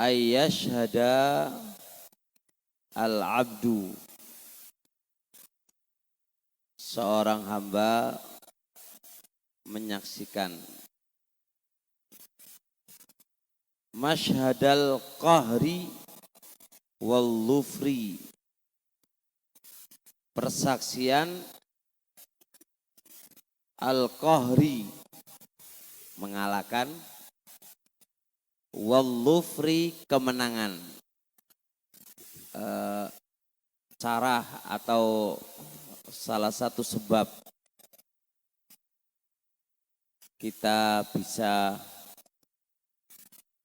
ayyashhada al-abdu, seorang hamba menyaksikan masyhadal qahri wal lufri, persaksian al-qahri mengalahkan, wal lufri kemenangan. Cara atau salah satu sebab kita bisa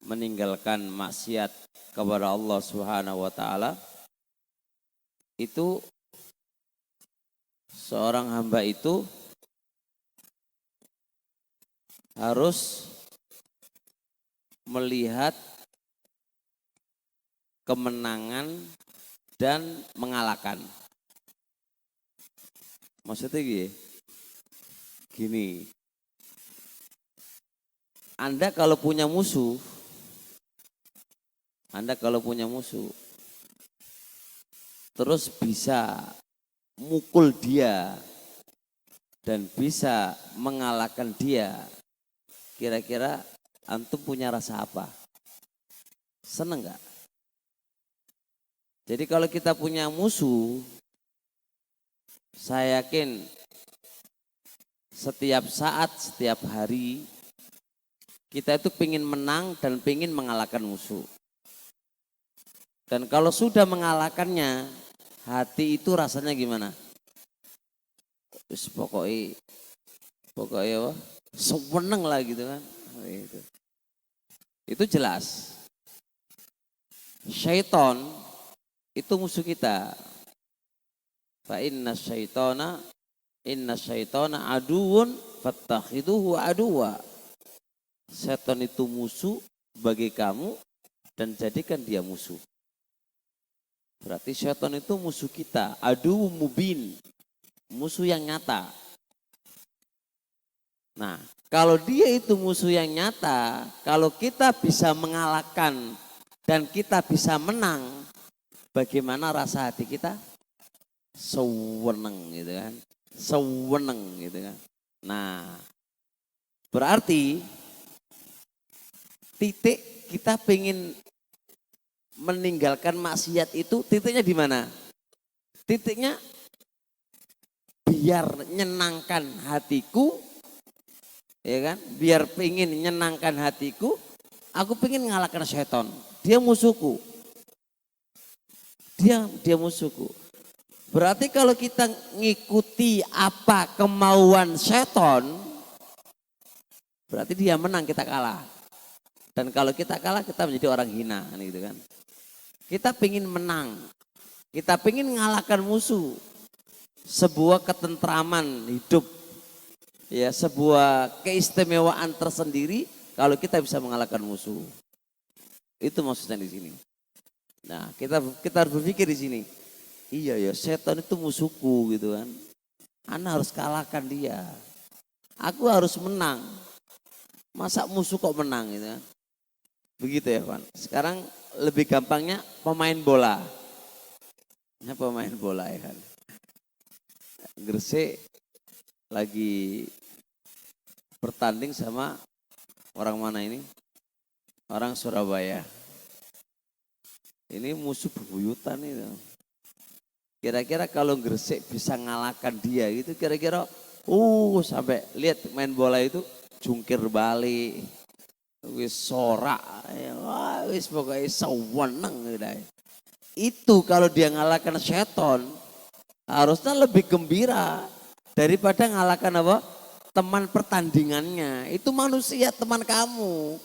meninggalkan maksiat kepada Allah Subhanahu wa taala itu seorang hamba itu harus melihat kemenangan dan mengalahkan. Maksudnya gini, Anda kalau punya musuh, terus bisa mukul dia dan bisa mengalahkan dia, kira-kira antum punya rasa apa? Seneng gak? Jadi kalau kita punya musuh, saya yakin setiap saat, setiap hari kita itu pengen menang dan pengen mengalahkan musuh. Dan kalau sudah mengalahkannya, hati itu rasanya gimana? Pokoknya apa? Seneng lah gitu kan. Itu jelas. Syaiton itu musuh kita. Fa inna syaitana aduun fattakhiduhu aduwa. Setan itu musuh bagi kamu dan jadikan dia musuh. Berarti setan itu musuh kita, adu mubin, musuh yang nyata. Nah, kalau dia itu musuh yang nyata, kalau kita bisa mengalahkan dan kita bisa menang, bagaimana rasa hati kita? Seweneng gitu kan. Seweneng gitu kan. Nah, berarti titik kita pengen meninggalkan maksiat itu titiknya di mana? Titiknya biar nyenangkan hatiku, ya kan? Biar pengen nyenangkan hatiku, aku pengen ngalahkan setan. Dia musuhku. Dia musuhku. Berarti kalau kita ngikuti apa kemauan setan, berarti dia menang, kita kalah. Dan kalau kita kalah, kita menjadi orang hina, gitu kan. Kita pengen menang, kita pengen ngalahkan musuh. Sebuah ketentraman hidup, ya, sebuah keistimewaan tersendiri kalau kita bisa mengalahkan musuh. Itu maksudnya di sini. Nah, kita harus berpikir di sini. Iya ya, setan itu musuhku gitu kan. Ana harus kalahkan dia. Aku harus menang. Masa musuh kok menang gitu kan. Begitu ya Pak. Sekarang lebih gampangnya pemain bola. Ya, pemain bola ya kan. Gresik lagi bertanding sama orang mana ini? Orang Surabaya. Ini musuh bebuyutan itu. Kira-kira kalau Gresik bisa ngalahkan dia gitu, kira-kira sampai lihat main bola itu jungkir balik, wis sorak, wis pokoknya seweneng gitu. Itu kalau dia ngalahkan setan, harusnya lebih gembira daripada ngalahkan apa? Teman pertandingannya. Itu manusia, teman kamu.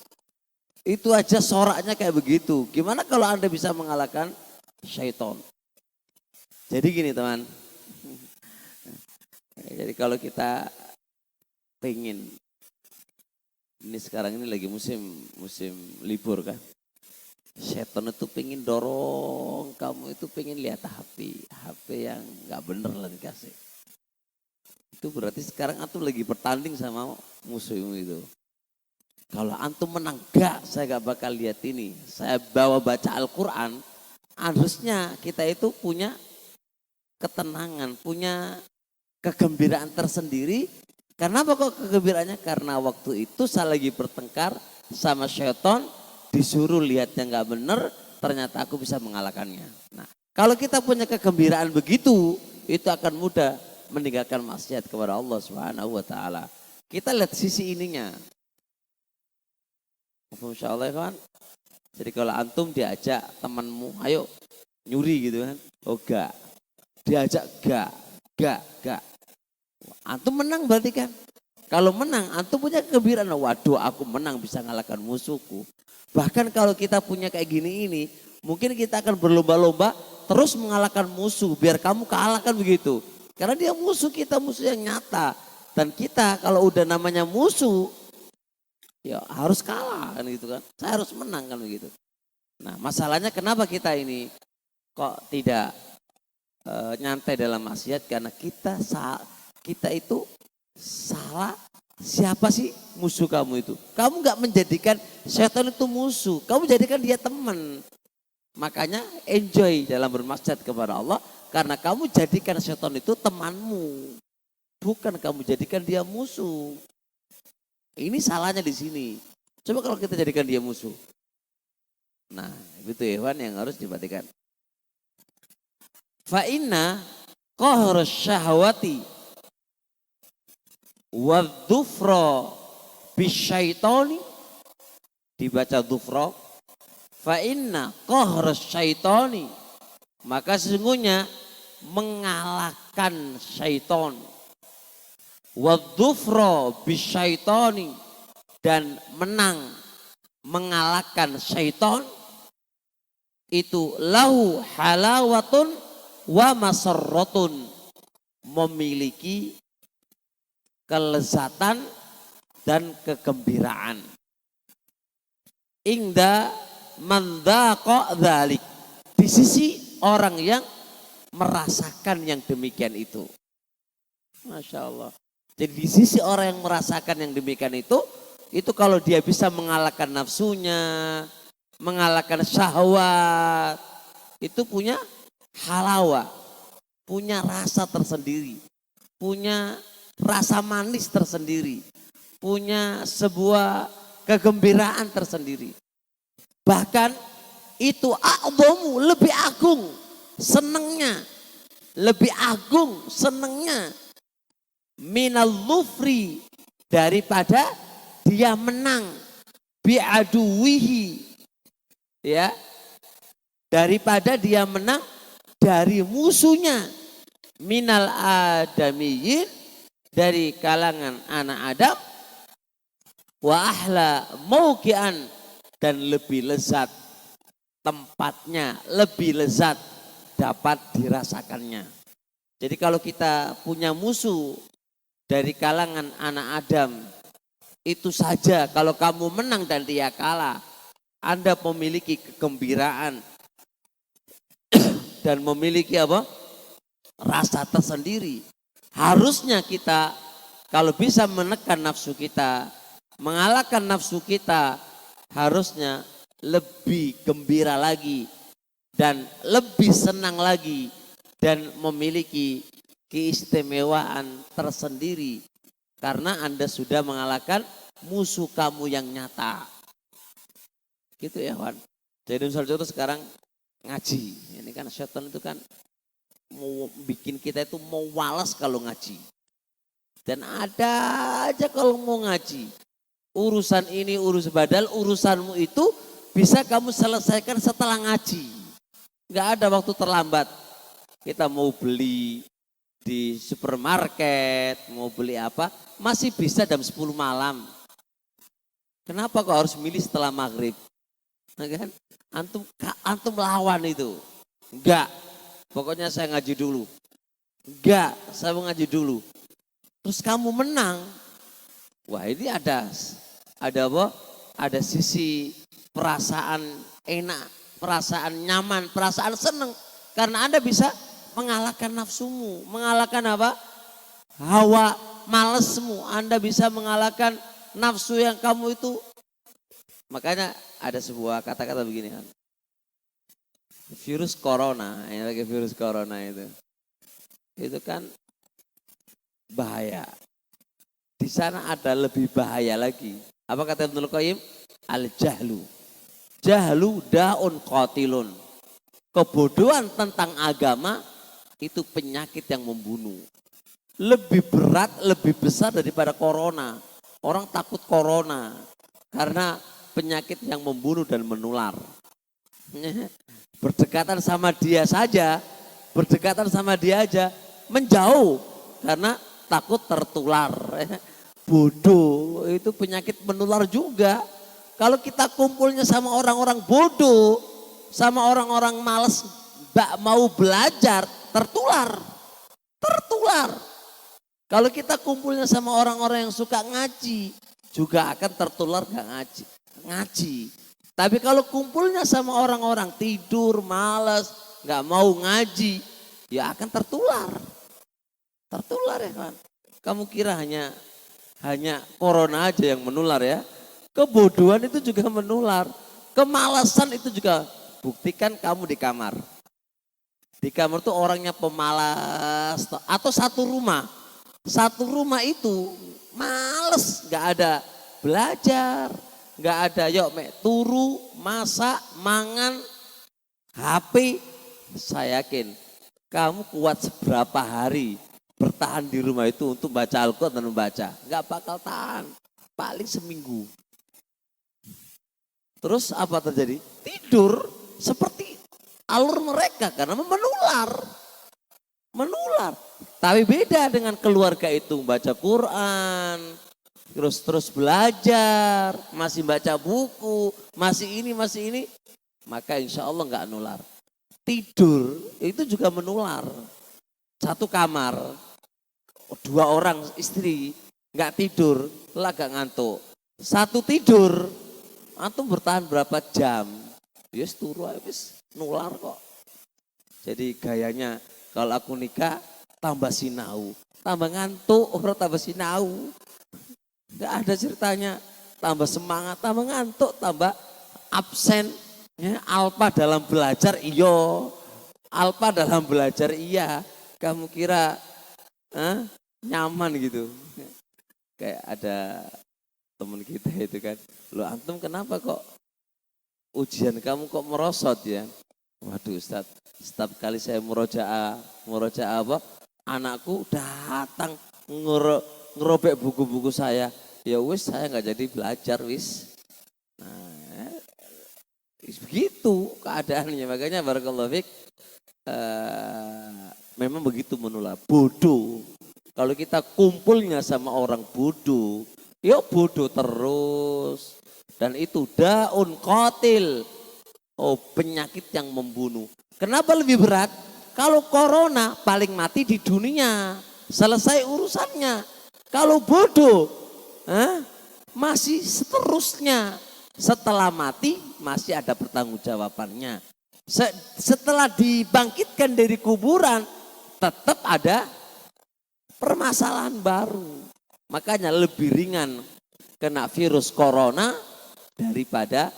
Itu aja soraknya kayak begitu. Gimana kalau Anda bisa mengalahkan syaitan? Jadi gini teman, jadi kalau kita pengen, ini sekarang ini lagi musim libur kan, setan itu pengen dorong kamu itu pengen lihat HP yang nggak bener lah dikasih. Itu berarti sekarang antum lagi bertanding sama musuhmu itu. Kalau antum menang, enggak, saya gak bakal lihat ini. Saya bawa baca Al-Quran, harusnya kita itu punya ketenangan, punya kegembiraan tersendiri. Karena apa kok kegembiraannya? Karena waktu itu saya lagi bertengkar sama syaitan, disuruh lihat yang gak benar, ternyata aku bisa mengalahkannya. Nah, kalau kita punya kegembiraan begitu, itu akan mudah meninggalkan maksiat kepada Allah Subhanahu wa taala. Kita lihat sisi ininya. Masya Allah ya kawan. Jadi kalau antum diajak temanmu, ayo nyuri gitu kan. Oh enggak. Diajak enggak. Antum menang berarti kan. Kalau menang, antum punya kegembiraan. Waduh, aku menang bisa ngalahkan musuhku. Bahkan kalau kita punya kayak gini ini, mungkin kita akan berlomba-lomba terus mengalahkan musuh. Biar kamu kalahkan begitu. Karena dia musuh kita, musuh yang nyata. Dan kita kalau udah namanya musuh, ya harus kalah kan gitu kan. Saya harus menang kan begitu. Nah masalahnya kenapa kita ini kok tidak nyantai dalam maksiat? Karena kita itu salah. Siapa sih musuh kamu itu? Kamu gak menjadikan setan itu musuh. Kamu jadikan dia teman. Makanya enjoy dalam bermaksiat kepada Allah. Karena kamu jadikan setan itu temanmu. Bukan kamu jadikan dia musuh. Ini salahnya di sini. Coba kalau kita jadikan dia musuh. Nah, itu hewan yang harus diperhatikan. Fa inna qahrus syahwati wa dhufra bisyaitani, dibaca dhufra. Fa inna qahrus syaitani, maka sesungguhnya mengalahkan syaitan. Wadhufra bisyaitani, dan menang mengalahkan syaitan itu lahu halawatun wa masarratun, memiliki kelezatan dan kegembiraan. Ingda man dhaqa dzalik, di sisi orang yang merasakan yang demikian itu. Masya Allah. Jadi di sisi orang yang merasakan yang demikian itu kalau dia bisa mengalahkan nafsunya, mengalahkan syahwat, itu punya halawa, punya rasa tersendiri, punya rasa manis tersendiri, punya sebuah kegembiraan tersendiri. Bahkan itu a'dhamu, lebih agung senengnya, lebih agung senengnya minal dhufri, daripada dia menang bi'aduwihi, ya, daripada dia menang dari musuhnya, minal adamiyin, dari kalangan anak Adam, wa ahla mauqian, dan lebih lezat tempatnya, lebih lezat dapat dirasakannya. Jadi kalau kita punya musuh dari kalangan anak Adam, itu saja kalau kamu menang dan dia kalah, Anda memiliki kegembiraan dan memiliki apa? Rasa tersendiri. Harusnya kita kalau bisa menekan nafsu kita, mengalahkan nafsu kita, harusnya lebih gembira lagi dan lebih senang lagi dan memiliki keistimewaan tersendiri karena Anda sudah mengalahkan musuh kamu yang nyata. Gitu ya kawan. Jadi contoh sekarang ngaji. Ini kan syaitan itu kan mau bikin kita itu mau malas kalau ngaji. Dan ada aja kalau mau ngaji. Urusan ini urus badal, urusanmu itu bisa kamu selesaikan setelah ngaji. Gak ada waktu terlambat. Kita mau beli di supermarket, mau beli apa, masih bisa jam 10 malam. Kenapa kok harus milih setelah maghrib? Nah kan? Antum lawan itu. Enggak, pokoknya saya ngaji dulu. Enggak, saya mau ngaji dulu. Terus kamu menang. Wah ini ada apa? Ada sisi perasaan enak, perasaan nyaman, perasaan senang. Karena Anda bisa mengalahkan nafsumu, mengalahkan apa? Hawa malesmu. Anda bisa mengalahkan nafsu yang kamu itu Makanya ada sebuah kata-kata begini kan. Virus corona, yang lagi virus corona itu kan bahaya. Di sana ada lebih bahaya lagi. Apa kata Ibnu Qayyim? Al-jahlu. Jahlu daun qatilun. Kebodohan tentang agama itu penyakit yang membunuh. Lebih berat, lebih besar daripada corona. Orang takut corona karena penyakit yang membunuh dan menular. Berdekatan sama dia saja, berdekatan sama dia aja menjauh karena takut tertular. Bodoh itu penyakit menular juga. Kalau kita kumpulnya sama orang-orang bodoh, sama orang-orang malas gak mau belajar, tertular. Kalau kita kumpulnya sama orang-orang yang suka ngaji, juga akan tertular gak ngaji. Tapi kalau kumpulnya sama orang-orang tidur, malas, gak mau ngaji, ya akan tertular. Tertular ya kan. Kamu kira hanya corona aja yang menular ya. Kebodohan itu juga menular. Kemalasan itu juga. Buktikan kamu di kamar. Di kamar tuh orangnya pemalas. Atau satu rumah. Satu rumah itu males, gak ada belajar, gak ada yuk turu, masak, mangan, HP. Saya yakin kamu kuat seberapa hari bertahan di rumah itu untuk baca Al-Quran dan membaca. Gak bakal tahan, paling seminggu. Terus apa terjadi? Tidur seperti alur mereka karena menular. Tapi beda dengan keluarga itu baca Quran, terus belajar, masih baca buku, masih ini, maka insya Allah nggak nular. Tidur itu juga menular. Satu kamar, 2 orang istri nggak tidur, gak ngantuk. Satu tidur, antum bertahan berapa jam? Yes turu habis nular kok. Jadi gayanya kalau aku nikah tambah sinau, tambah ngantuk, orang tambah sinau. Gak ada ceritanya tambah semangat, tambah ngantuk, tambah absen. Ya, alpa dalam belajar iya. Kamu kira nyaman gitu. Kayak ada teman kita itu kan, lo antum kenapa kok ujian kamu kok merosot ya? Waduh Ustaz, setiap kali saya murojaah apa? Anakku datang ngerobek buku-buku saya. Ya wis saya nggak jadi belajar wis. Nah, begitu keadaannya. Makanya barakallahu fiik. Memang begitu menular. Bodoh. Kalau kita kumpulnya sama orang bodoh, ya bodoh terus. Dan itu daun qatil. Oh, penyakit yang membunuh. Kenapa lebih berat? Kalau corona paling mati di dunia. Selesai urusannya. Kalau bodoh, masih seterusnya. Setelah mati masih ada pertanggungjawabannya. Setelah dibangkitkan dari kuburan, tetap ada permasalahan baru. Makanya lebih ringan kena virus corona daripada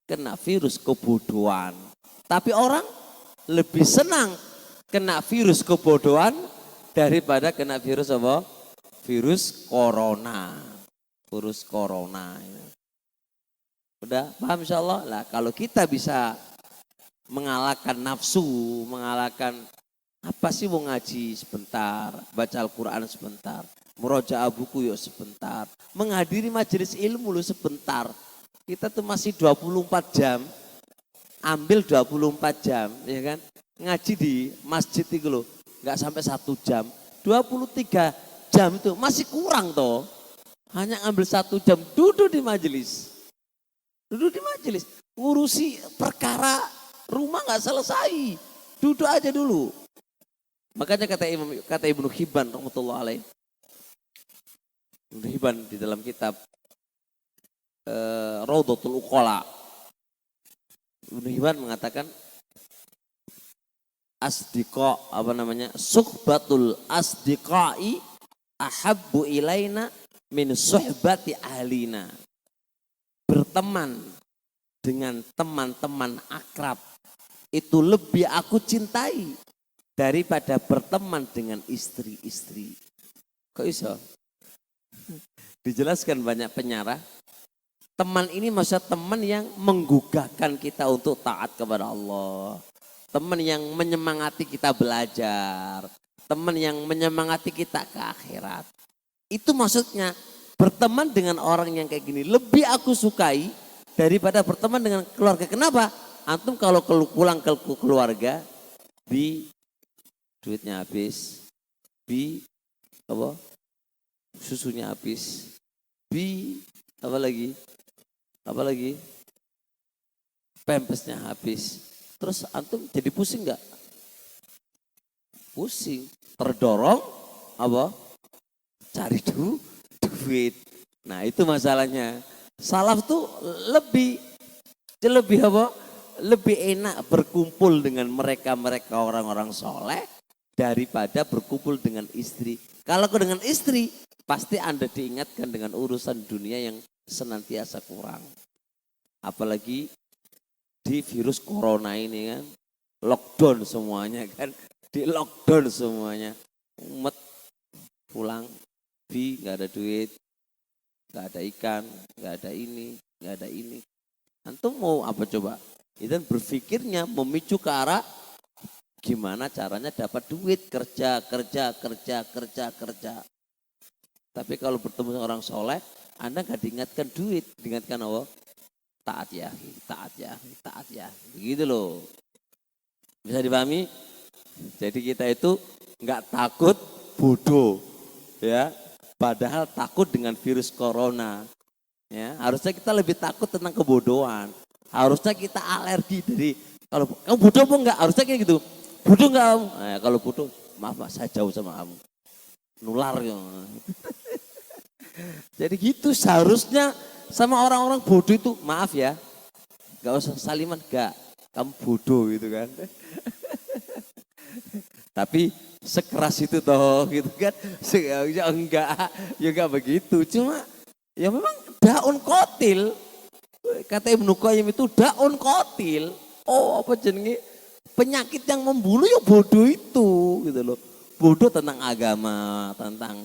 kena virus kebodohan. Tapi orang lebih senang kena virus kebodohan daripada kena virus apa? Virus corona. Virus corona. Udah paham insyaallah? Lah kalau kita bisa mengalahkan nafsu, mengalahkan apa sih mau ngaji sebentar, baca Al-Quran sebentar, murojaah buku yuk sebentar, menghadiri majelis ilmu lu sebentar. Kita tuh masih 24 jam, ambil 24 jam, ya kan? Ngaji di masjid itu loh, nggak sampai 1 jam, 23 jam itu masih kurang toh. Hanya ambil 1 jam, duduk di majelis, ngurusi perkara rumah nggak selesai, duduk aja dulu. Makanya kata Ibnu Hibban rahmatullah alaih, Ibnu Hibban di dalam kitab Raudhatul Uqala, Ibnu Hibban mengatakan suhbatul asdiqai ahabbu ilaina min suhbati ahlina. Berteman dengan teman-teman akrab itu lebih aku cintai daripada berteman dengan istri-istri. Kok iso? Dijelaskan banyak penyarah. Teman ini maksudnya teman yang menggugahkan kita untuk taat kepada Allah. Teman yang menyemangati kita belajar. Teman yang menyemangati kita ke akhirat. Itu maksudnya berteman dengan orang yang kayak gini lebih aku sukai daripada berteman dengan keluarga. Kenapa? Antum kalau pulang ke keluarga, duitnya habis, apa? Susunya habis, apa lagi? Pampasnya habis. Terus antum jadi pusing nggak? Pusing, terdorong apa? Cari duit. Nah itu masalahnya. Salaf tuh lebih apa? Lebih enak berkumpul dengan mereka orang-orang soleh daripada berkumpul dengan istri. Kalau dengan istri pasti Anda diingatkan dengan urusan dunia yang senantiasa kurang. Apalagi di virus corona ini kan, lockdown semuanya kan, di lockdown semuanya. Umat pulang, nggak ada duit, nggak ada ikan, nggak ada ini. Antum mau apa coba? Itu berpikirnya memicu ke arah gimana caranya dapat duit, kerja. Tapi kalau bertemu orang soleh, Anda nggak diingatkan duit, diingatkan apa? Taat ya. Begitu loh. Bisa dipahami? Jadi kita itu nggak takut bodoh, ya. Padahal takut dengan virus corona. Ya, harusnya kita lebih takut tentang kebodohan. Harusnya kita alergi dari kalau kamu bodoh apa enggak? Harusnya kayak gitu. Bodoh enggak kamu? Nah, kalau bodoh, maaf Pak, saya jauh sama kamu. Nular ya. Jadi gitu seharusnya sama orang-orang bodoh itu, maaf ya. Enggak usah saliman, enggak. Kamu bodoh gitu kan. Tapi sekeras itu toh gitu kan. Ya enggak begitu. Cuma ya memang daun kotil. Kata Ibnu Qayyim itu daun kotil. Oh apa jenenge? Penyakit yang membunuh ya bodoh itu gitu loh. Bodoh tentang agama, tentang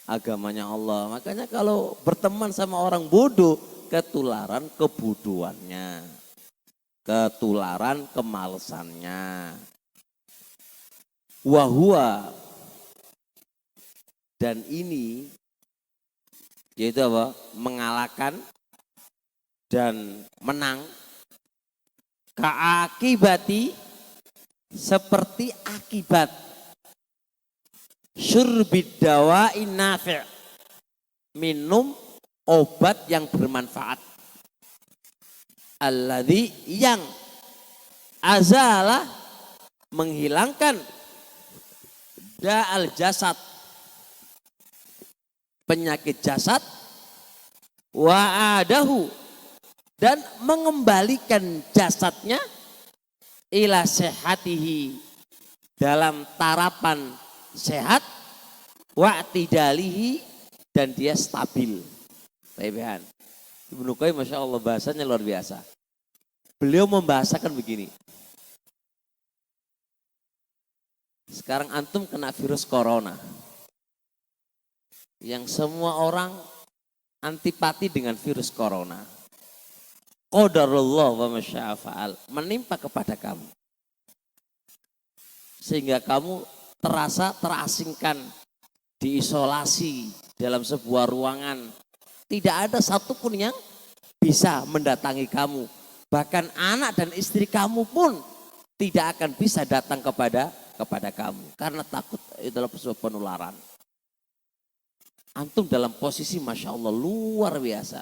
agamanya Allah. Makanya kalau berteman sama orang bodoh, ketularan kebodohannya. Ketularan kemalesannya. Wahua. Dan ini yaitu apa? Mengalahkan dan menang ka'akibati seperti akibat syurbid dawa'in nafi', minum obat yang bermanfaat, alladzi yang azalah menghilangkan da'al jasad penyakit jasad, wa'adahu dan mengembalikan jasadnya ila sehatihi dalam tarapan sehat, wa'tidalihi dan dia stabil. Lebehan. Ibnu Qayyim Masya Allah bahasanya luar biasa. Beliau membahasakan begini. Sekarang antum kena virus corona. Yang semua orang antipati dengan virus corona. Qadarullah wa masya'afa'al menimpa kepada kamu. Sehingga kamu terasa terasingkan, diisolasi dalam sebuah ruangan. Tidak ada satupun yang bisa mendatangi kamu. Bahkan anak dan istri kamu pun tidak akan bisa datang kepada kamu. Karena takut itu adalah sebuah penularan. Antum dalam posisi Masya Allah luar biasa.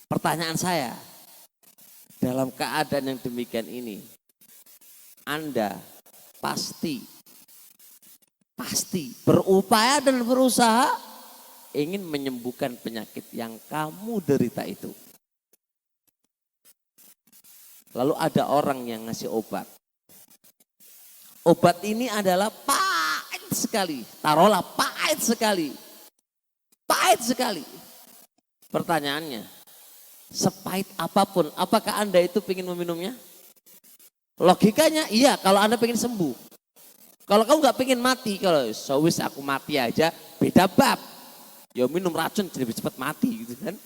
Pertanyaan saya, dalam keadaan yang demikian ini, Anda pasti berupaya dan berusaha ingin menyembuhkan penyakit yang kamu derita itu. Lalu ada orang yang ngasih obat. Obat ini adalah pahit sekali. Taruhlah pahit sekali. Pertanyaannya, Sepahit apapun, apakah Anda itu ingin meminumnya? Logikanya iya, kalau Anda ingin sembuh. Kalau kamu nggak pengen mati, kalau sewis aku mati aja, beda bab. Ya minum racun jadi lebih cepat mati gitu kan.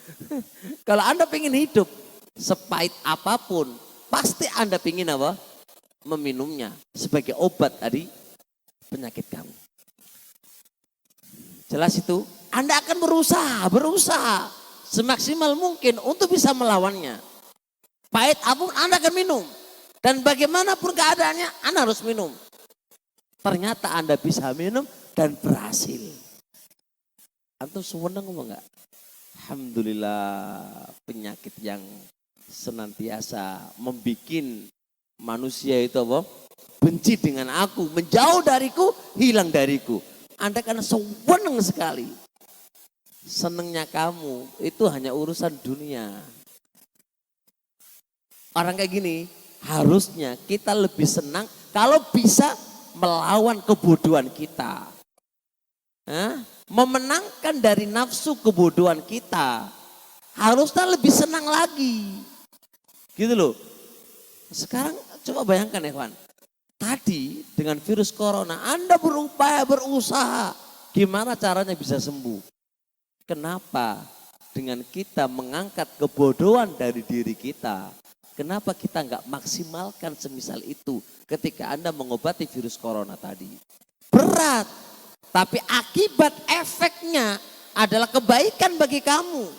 Kalau Anda pengen hidup, sepahit apapun, pasti Anda pengen apa? Meminumnya sebagai obat dari penyakit kamu. Jelas itu? Anda akan berusaha semaksimal mungkin untuk bisa melawannya. Pahit apapun Anda akan minum. Dan bagaimanapun keadaannya, Anda harus minum. Ternyata Anda bisa minum dan berhasil. Antum senang ngomong enggak? Alhamdulillah, penyakit yang senantiasa membikin manusia itu apa? Benci dengan aku, menjauh dariku, hilang dariku. Anda kan senang sekali. Senangnya kamu itu hanya urusan dunia. Orang kayak gini, harusnya kita lebih senang kalau bisa melawan kebodohan kita. Memenangkan dari nafsu kebodohan kita. Harusnya lebih senang lagi. Gitu loh. Sekarang coba bayangkan ya kawan. Tadi dengan virus corona Anda berusaha. Gimana caranya bisa sembuh? Kenapa dengan kita mengangkat kebodohan dari diri kita? Kenapa kita nggak maksimalkan semisal itu ketika Anda mengobati virus corona tadi? Berat, tapi akibat efeknya adalah kebaikan bagi kamu.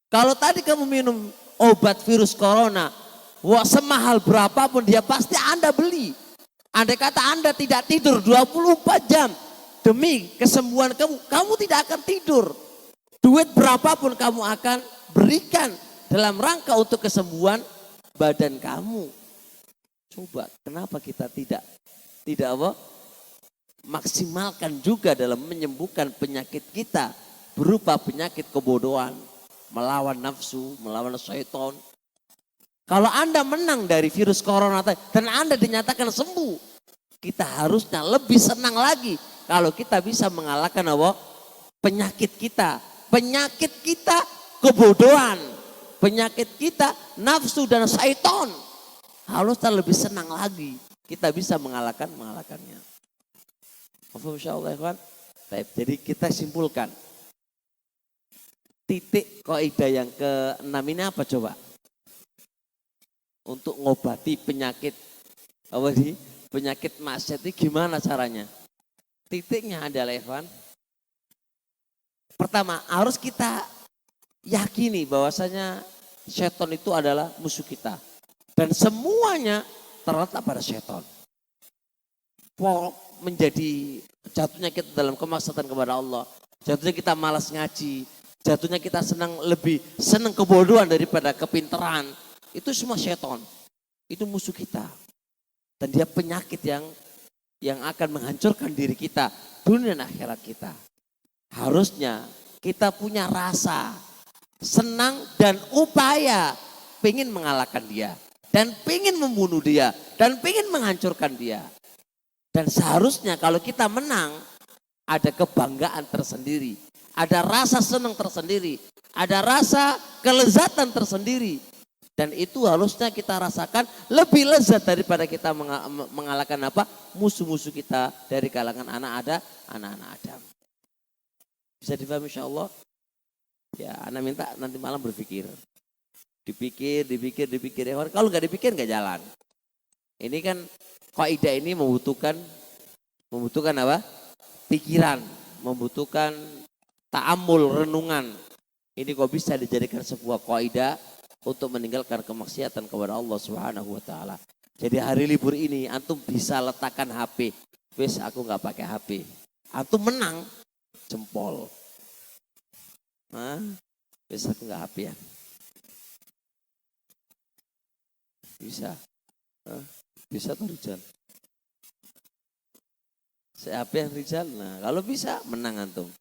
Kalau tadi kamu minum obat virus corona, wah semahal berapapun dia pasti Anda beli. Andai kata Anda tidak tidur 24 jam demi kesembuhan kamu, kamu tidak akan tidur. Duit berapapun kamu akan berikan dalam rangka untuk kesembuhan badan kamu. Coba kenapa kita tidak apa? Maksimalkan juga dalam menyembuhkan penyakit kita berupa penyakit kebodohan, melawan nafsu, melawan syaitan. Kalau Anda menang dari virus corona dan Anda dinyatakan sembuh, kita harusnya lebih senang lagi kalau kita bisa mengalahkan apa? Penyakit kita. Penyakit kita kebodohan. Penyakit kita nafsu dan syaitan. Harusnya lebih senang lagi kita bisa mengalahkannya. Insyaallah ya kawan. Baik, jadi kita simpulkan. Titik kaidah yang ke-6 ini apa coba? Untuk ngobati penyakit penyakit maksiat ini gimana caranya? Titiknya adalah Evan. Pertama, harus kita yakini bahwasanya setan itu adalah musuh kita. Dan semuanya terletak pada setan. Menjadi jatuhnya kita dalam kemaksiatan kepada Allah. Jatuhnya kita malas ngaji. Jatuhnya kita lebih senang kebodohan daripada kepintaran. Itu semua setan. Itu musuh kita. Dan dia penyakit yang akan menghancurkan diri kita. Dunia dan akhirat kita. Harusnya kita punya rasa senang dan upaya pengen mengalahkan dia. Dan pengen membunuh dia. Dan pengen menghancurkan dia. Dan seharusnya kalau kita menang ada kebanggaan tersendiri. Ada rasa senang tersendiri. Ada rasa kelezatan tersendiri. Dan itu harusnya kita rasakan lebih lezat daripada kita mengalahkan apa? Musuh-musuh kita dari kalangan anak-anak Adam. Bisa difahami insyaallah? Ya, anak minta nanti malam berpikir. Dipikir. Kalau nggak dipikir nggak jalan. Ini kan kaidah ini membutuhkan apa? Pikiran, membutuhkan ta'ammul, renungan. Ini kok bisa dijadikan sebuah kaidah untuk meninggalkan kemaksiatan kepada Allah Subhanahu wa taala. Jadi hari libur ini antum bisa letakkan HP. Wes aku nggak pakai HP. Antum menang jempol. Wes aku nggak HP ya. Bisa. Bisa tuh Rizal. Saya HP yang Rizal. Nah kalau bisa menang antum.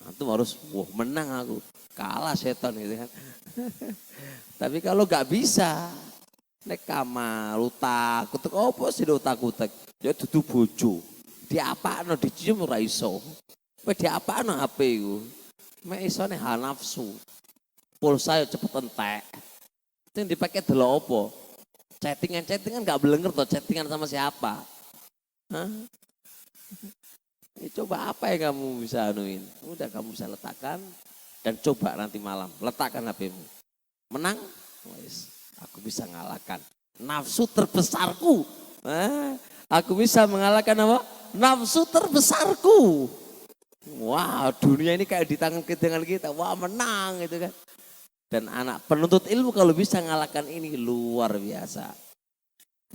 Antum harus menang aku. Kalah setan gitu kan. Tapi kalau gak bisa, nek kamar, utak, apa sih utak-utak? Ya dudu bojo. Di apakno dicium ora iso. Di apakno HP iku? Mek isone hal nafsu. pulsa cepet entek. Itu yang dipakai delok apa? Chattingan gak belenger tuh, chattingan sama siapa? Hah? Ya, coba apa yang kamu bisa anuin? Udah kamu bisa letakkan dan coba nanti malam letakkan HPmu. Menang? Wes, aku bisa ngalahkan nafsu terbesarku. Aku bisa mengalahkan apa? Nafsu terbesarku. Wah, dunia ini kayak di tangan kita. Wah, menang gitu kan. Dan anak penuntut ilmu kalau bisa ngalahkan ini luar biasa.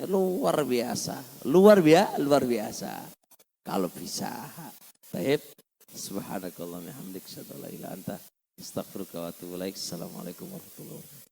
Luar biasa. Luar biasa. Kalau bisa. Baik. Subhanakallah wa bihamdika asyhadu an la ilaha illa anta astaghfiruka wa atubu ilaik. Assalamualaikum warahmatullahi wabarakatuh.